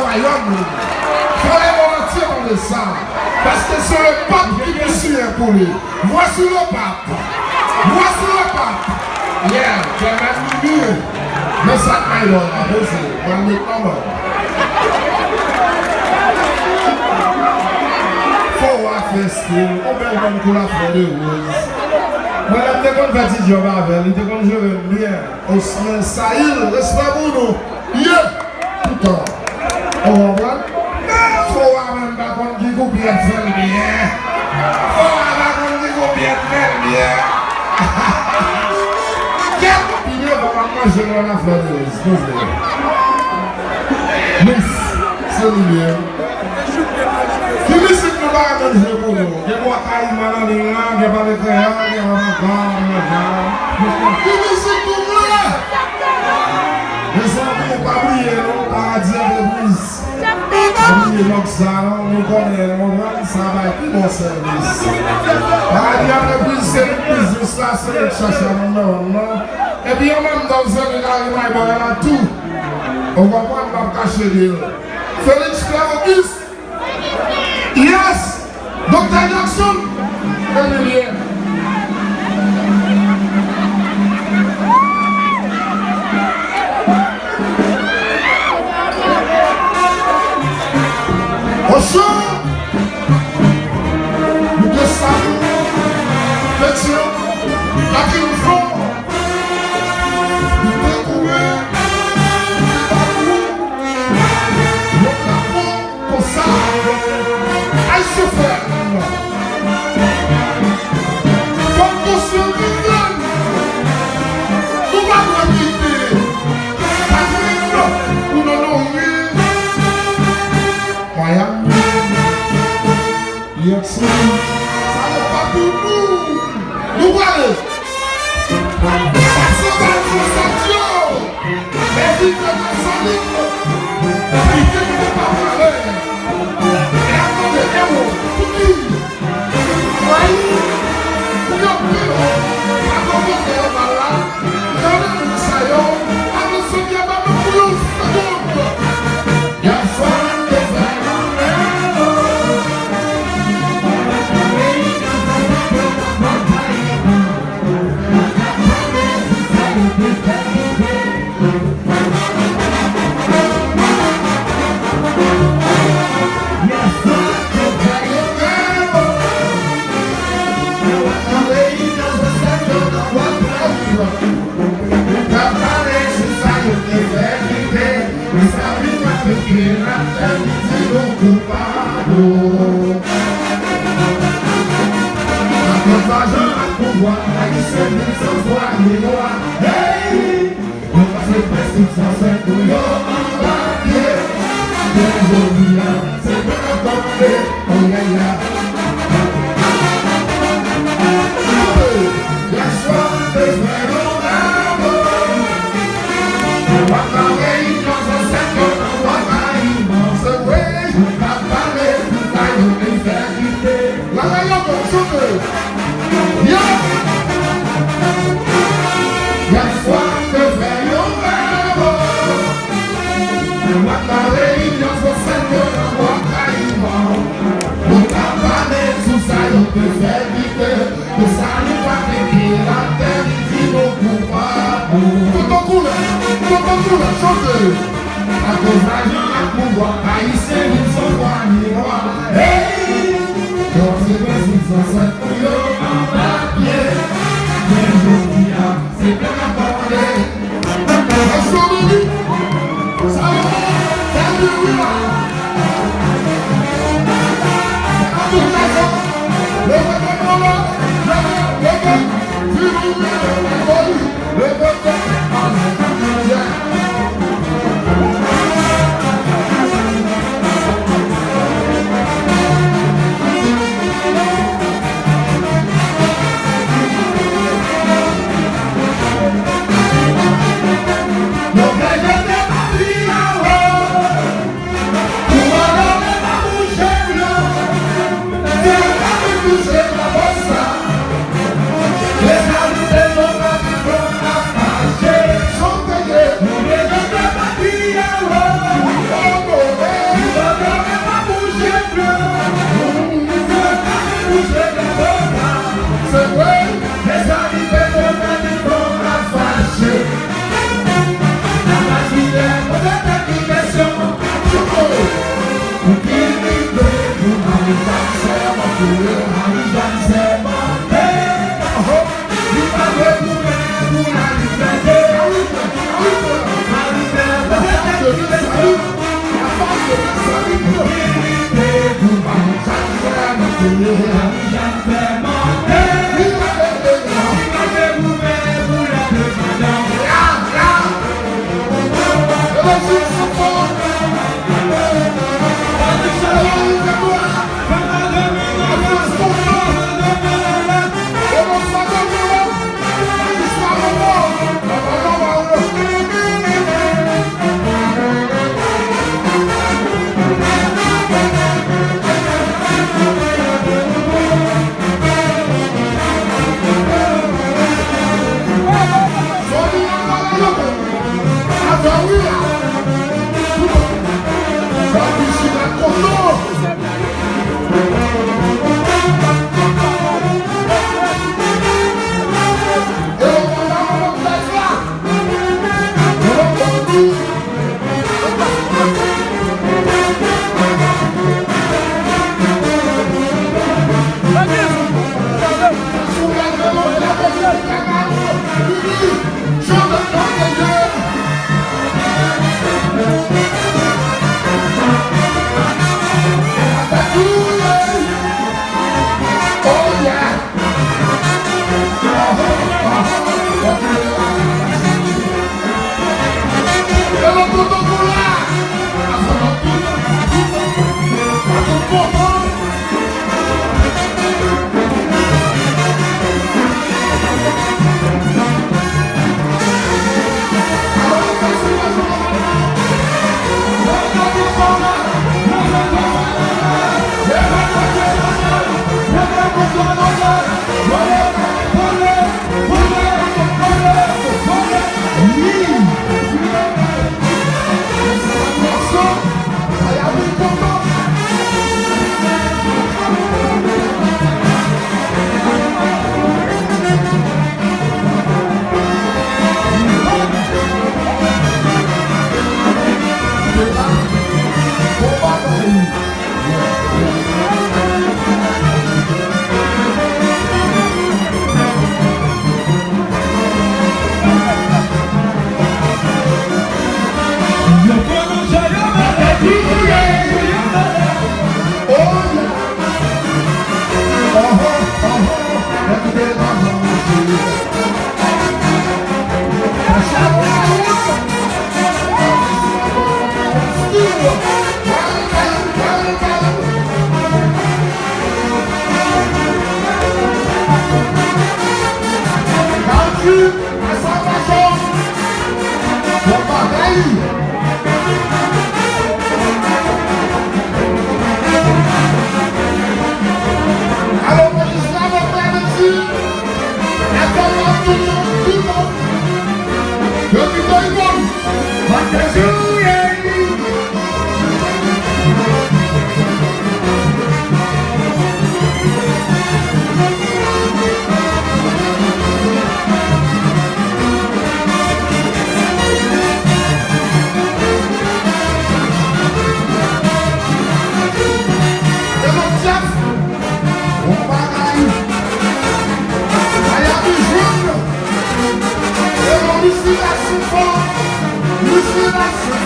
royaume. Il faut les mentir dans le sang. Parce que c'est le pape qui me suit pour lui. Voici le pape. Voici le pape. Yeah, qui est même mieux. Mais ça m'a eu à poser. On est pas mal. Faut voir festif. On peut même pour la fleur de rose. Moi, je suis un petit job avec elle. Je suis un jeu bien. Osman Saïl, respect pour nous. Yeah. Tout le temps. On va voir. Faut voir même pas qu'on dit qu'on bien faire bien. Faut voir pas qu'on dit qu'on bien faire bien. Quelle opinion pour manger dans la fleur de rose? Miss, c'est le bien. Qui me dit que nous allons manger pour nous? Je vois qu'il y a un peu de temps, je vais aller faire un peu de temps. Qui me dit que nous allons? Les enfants ne vont pas briller, non? Paradis avec plus. Oui, donc ça, nous connaissons, ça va être bon service. Paradis avec plus, c'est le business là, c'est le chercher non. Et puis, même dans ce cas, il y a tout. On va pas cacher l'île. Félix Claudius. Yes! Dr. Jackson! Emilien! Ocho! Nous descendons. Pétion! Qui nous font? Nous découvrons. Nous capons comme ça. Aïe, chauffeur! Comme conscient de Dieu! Nous allons quitter. Nous n'allons rien. Miami. Yes, ça n'est pas pour nous. Nous allons. Ça se va sur Sancho. Mais il ne peut pas libre. Il ne peut pas parler. Et attendez, héros, tout dit. Oui. Nous avons vu. Attendez, héros, là. Nous avons vu ça, yo. Attention, il y a pas de plus. Il y a ça. Você Lucinas